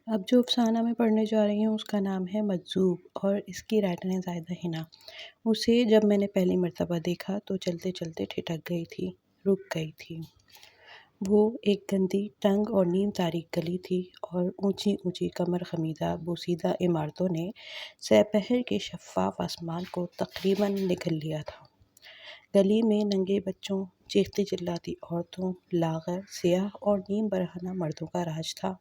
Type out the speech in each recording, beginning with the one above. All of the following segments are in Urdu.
اب جو افسانہ میں پڑھنے جا رہی ہوں اس کا نام ہے مجذوب، اور اس کی رائٹر ہیں زاہدہ حنا۔ اسے جب میں نے پہلی مرتبہ دیکھا تو چلتے چلتے ٹھٹک گئی تھی، رک گئی تھی۔ وہ ایک گندی، تنگ اور نیم تاریک گلی تھی، اور اونچی اونچی کمر خمیدہ بوسیدہ عمارتوں نے سہ پہر کے شفاف آسمان کو تقریباً نگل لیا تھا۔ گلی میں ننگے بچوں، چیختی چلاتی عورتوں، لاغر، سیاہ اور نیم برہنہ مردوں کا راج تھا۔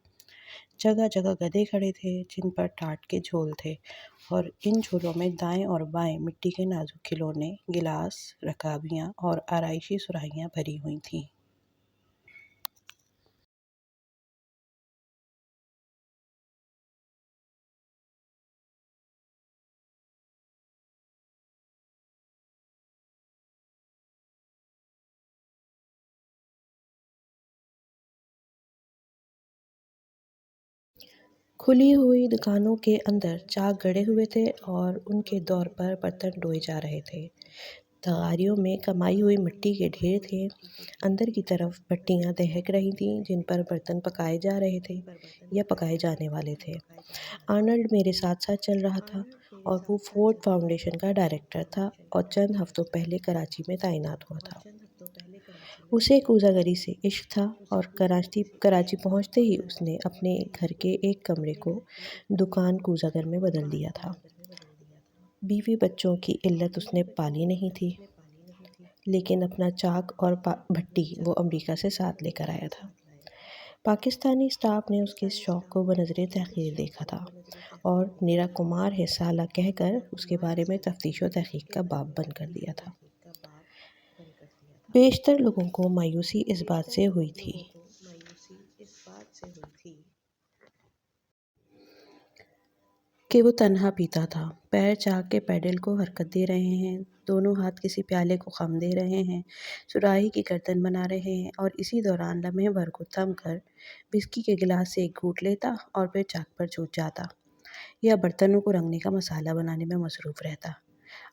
جگہ جگہ گدھے کھڑے تھے جن پر ٹاٹ کے جھول تھے، اور ان جھولوں میں دائیں اور بائیں مٹی کے نازک کھلونے، گلاس، رکابیاں اور آرائشی سرائیاں بھری ہوئی تھیں۔ کھلی ہوئی دکانوں کے اندر چاک گڑے ہوئے تھے اور ان کے دور پر برتن ڈھوئے جا رہے تھے۔ تغاریوں میں کمائی ہوئی مٹی کے ڈھیر تھے۔ اندر کی طرف بھٹیاں دہک رہی تھیں جن پر برتن پکائے جا رہے تھے یا پکائے جانے والے تھے۔ آرنلڈ میرے ساتھ ساتھ چل رہا تھا، اور وہ فورڈ فاؤنڈیشن کا ڈائریکٹر تھا اور چند ہفتوں پہلے کراچی میں تعینات ہوا تھا۔ اسے کوزہ گری سے عشق تھا، اور کراچی پہنچتے ہی اس نے اپنے گھر کے ایک کمرے کو دکان کوزہ گر میں بدل دیا تھا۔ بیوی بچوں کی علت اس نے پالی نہیں تھی، لیکن اپنا چاک اور بھٹی وہ امریکہ سے ساتھ لے کر آیا تھا۔ پاکستانی اسٹاف نے اس کے اس شوق کو بنظر تحقیر دیکھا تھا، اور نیرا کمار ہے سالہ کہہ کر اس کے بارے میں تفتیش و تحقیق کا باب بند کر دیا تھا۔ بیشتر لوگوں کو مایوسی اس بات سے ہوئی تھی کہ وہ تنہا پیتا تھا، پیر چاک کے پیڈل کو حرکت دے رہے ہیں، دونوں ہاتھ کسی پیالے کو خم دے رہے ہیں، سراہی کی گردن بنا رہے ہیں، اور اسی دوران لمحے بھر کو تھم کر وسکی کے گلاس سے ایک گھونٹ لیتا اور پھر چاک پر چھوٹ جاتا، یا برتنوں کو رنگنے کا مسالہ بنانے میں مصروف رہتا۔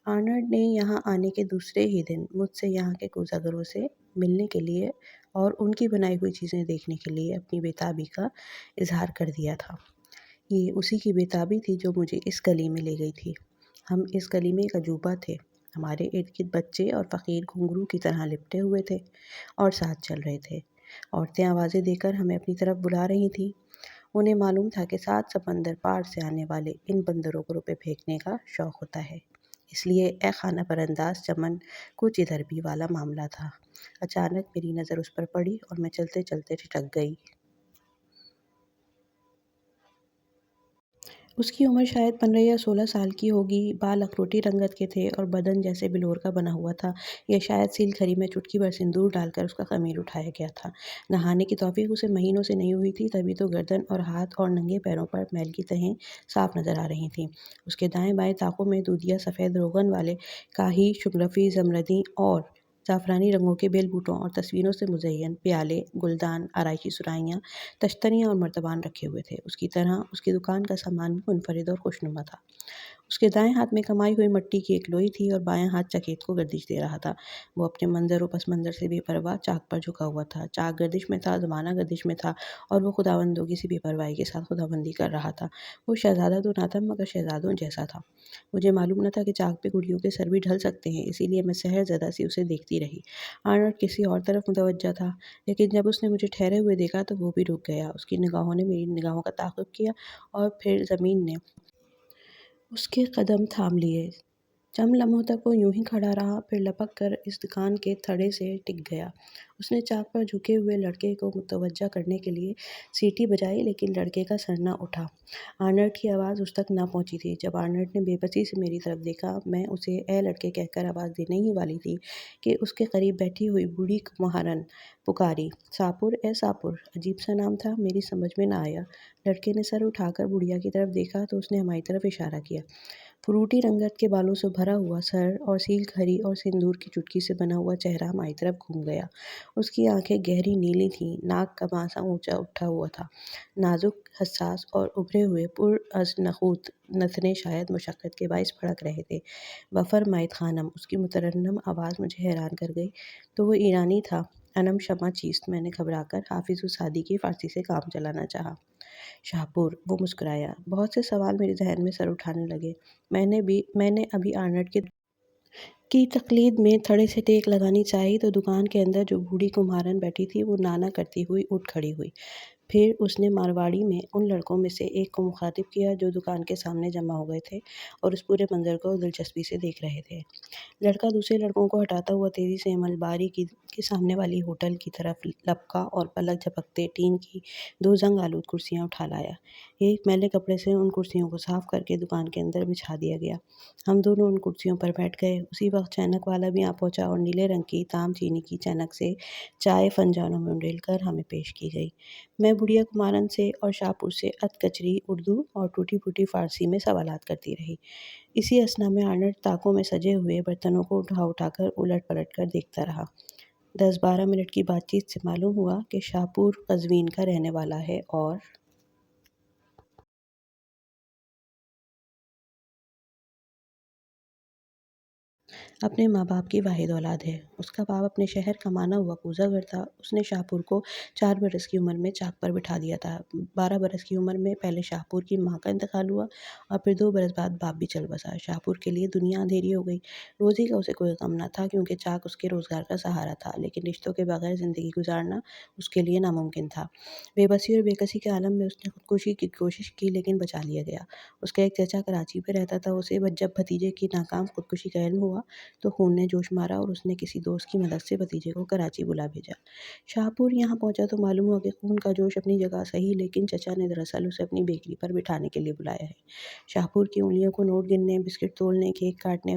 آرنلڈ نے یہاں آنے کے دوسرے ہی دن مجھ سے یہاں کے کوزہ گروں سے ملنے کے لیے اور ان کی بنائی ہوئی چیزیں دیکھنے کے لیے اپنی بے تابی کا اظہار کر دیا تھا۔ یہ اسی کی بے تابی تھی جو مجھے اس گلی میں لے گئی تھی۔ ہم اس گلی میں ایک عجوبہ تھے۔ ہمارے ارد گرد بچے اور فقیر گھنگرو کی طرح لپٹے ہوئے تھے اور ساتھ چل رہے تھے۔ عورتیں آوازیں دے کر ہمیں اپنی طرف بلا رہی تھیں۔ انہیں معلوم تھا کہ 7 سمندر پار سے آنے والے ان بندروں کو روپے پھینکنے کا شوق ہوتا ہے، اس لیے اے خانہ پر انداز چمن کچھ ادھر بھی والا معاملہ تھا۔ اچانک میری نظر اس پر پڑی اور میں چلتے چلتے ٹھٹک گئی۔ اس کی عمر شاید 15 یا 16 سال کی ہوگی۔ بال اخروٹی رنگت کے تھے اور بدن جیسے بلور کا بنا ہوا تھا، یا شاید سیل کھری میں چٹکی بھر سندور ڈال کر اس کا خمیر اٹھایا گیا تھا۔ نہانے کی توفیق اسے مہینوں سے نہیں ہوئی تھی، تبھی تو گردن اور ہاتھ اور ننگے پیروں پر میل کی تہیں صاف نظر آ رہی تھیں۔ اس کے دائیں بائیں طاقوں میں دودھیا سفید روغن والے کاہی، شگرفی، زمردی اور زعفرانی رنگوں کے بیل بوٹوں اور تصویروں سے مزین پیالے، گلدان، آرائشی سرائیاں، تشتریاں اور مرتبان رکھے ہوئے تھے۔ اس کی طرح اس کی دکان کا سامان بھی منفرد اور خوشنما تھا۔ اس کے دائیں ہاتھ میں کمائی ہوئی مٹی کی ایک لوئی تھی اور بایاں ہاتھ چکیت کو گردش دے رہا تھا۔ وہ اپنے منظر و پس منظر سے بے پرواہ چاک پر جھکا ہوا تھا۔ چاک گردش میں تھا، زمانہ گردش میں تھا، اور وہ خداوندوں کی سی بے پرواہی کے ساتھ خداوندی کر رہا تھا۔ وہ شہزادہ تو نہ تھا، مگر شہزادوں جیسا تھا۔ مجھے معلوم نہ تھا کہ چاک پہ گڑیوں کے سر بھی ڈھل سکتے ہیں، اسی لیے میں سحر زدہ سی اسے دیکھتی رہی۔ آرنلڈ کسی اور طرف متوجہ تھا، لیکن جب اس نے مجھے ٹھہرے ہوئے دیکھا تو وہ بھی رک گیا۔ اس کی نگاہوں نے میری نگاہوں کا تعاقب کیا، اور پھر زمین نے اس کے قدم تھام لیے۔ چند لمحوں تک وہ یوں ہی کھڑا رہا، پھر لپک کر اس دکان کے تھڑے سے ٹک گیا۔ اس نے چاک پر جھکے ہوئے لڑکے کو متوجہ کرنے کے لیے سیٹی بجائی، لیکن لڑکے کا سر نہ اٹھا۔ آرنلڈ کی آواز اس تک نہ پہنچی تھی۔ جب آرنلڈ نے بے بسی سے میری طرف دیکھا، میں اسے اے لڑکے کہہ کر آواز دینے ہی والی تھی کہ اس کے قریب بیٹھی ہوئی بوڑھی کمہارن پکاری، "ساپور، اے ساپور!" عجیب سا نام تھا، میری سمجھ میں نہ آیا۔ لڑکے نے سر اٹھا کر بڑھیا کی طرف دیکھا تو اس نے ہماری طرف اشارہ کیا۔ فروٹی رنگت کے بالوں سے بھرا ہوا سر اور سیل کھری اور سندور کی چٹکی سے بنا ہوا چہرہ ہماری طرف گھوم گیا۔ اس کی آنکھیں گہری نیلی تھیں، ناک کماسا اونچا اٹھا ہوا تھا۔ نازک، حساس اور ابھرے ہوئے پر از نخوت نتنے شاید مشقت کے باعث پھڑک رہے تھے۔ "بفرمائید خانم!" اس کی مترنم آواز مجھے حیران کر گئی۔ تو وہ ایرانی تھا! "انم شما چیست؟" میں نے گھبرا کر حافظ السعدی کی فارسی سے کام چلانا چاہا۔ شاہپور، وہ مسکرایا۔ بہت سے سوال میرے ذہن میں سر اٹھانے لگے۔ میں نے ابھی آرنٹ کی تقلید میں تھوڑے سے ٹیک لگانی چاہی تو دکان کے اندر جو بوڑھی کمہارن بیٹھی تھی وہ نانا کرتی ہوئی اٹھ کھڑی ہوئی۔ پھر اس نے مارواڑی میں ان لڑکوں میں سے ایک کو مخاطب کیا جو دکان کے سامنے جمع ہو گئے تھے اور اس پورے منظر کو دلچسپی سے دیکھ رہے تھے۔ لڑکا دوسرے لڑکوں کو ہٹاتا ہوا تیزی سے ملباری کے سامنے والی ہوٹل کی طرف لپکا اور پلک جھپکتے ٹین کی 2 زنگ آلود کرسیاں اٹھا لایا۔ ایک میلے کپڑے سے ان کرسیوں کو صاف کر کے دکان کے اندر بچھا دیا گیا۔ ہم دونوں ان کرسیوں پر بیٹھ گئے۔ اسی وقت چینک والا بھی آ پہنچا اور نیلے رنگ کی تام چینی کی چینک سے چائے فنجانوں میں انڈیل کر ہمیں پیش کی گئی۔ میں بڑھیا کمارن سے اور شاہپور سے کچری اردو اور ٹوٹی پھوٹی فارسی میں سوالات کرتی رہی۔ اسی اثنا میں آرنٹ طاقوں میں سجے ہوئے برتنوں کو اٹھا اٹھا کر الٹ پلٹ کر دیکھتا رہا۔ 10-12 منٹ کی بات چیت سے معلوم ہوا کہ شاہپور قزوین کا رہنے والا ہے اور اپنے ماں باپ کی واحد اولاد ہے۔ اس کا باپ اپنے شہر کا مانا ہوا کوزہ گر تھا۔ اس نے شاہپور کو 4 برس کی عمر میں چاک پر بٹھا دیا تھا۔ 12 برس کی عمر میں پہلے شاہپور کی ماں کا انتقال ہوا اور پھر 2 برس بعد باپ بھی چل بسا۔ شاہپور کے لیے دنیا اندھیری ہو گئی۔ روزی کا اسے کوئی غم نہ تھا کیونکہ چاک اس کے روزگار کا سہارا تھا، لیکن رشتوں کے بغیر زندگی گزارنا اس کے لیے ناممکن تھا۔ بے بسی اور بے کسی کے عالم میں اس نے خودکشی کی کوشش کی لیکن بچا لیا گیا۔ اس کا ایک چچا کراچی میں رہتا تھا۔ اسے جب بھتیجے کی ناکام خودکشی کا علم ہوا تو خون نے جوش مارا اور اس نے کسی دوست کی مدد سے بھتیجے کو کراچی بلا بھیجا۔ شاہپور یہاں پہنچا تو معلوم ہوا کہ خون کا جوش اپنی جگہ صحیح، لیکن چچا نے دراصل اسے اپنی بیکری پر بٹھانے کے لیے بلایا ہے۔ شاہپور کی انگلیوں کو نوٹ گننے، بسکٹ تولنے، کیک کاٹنے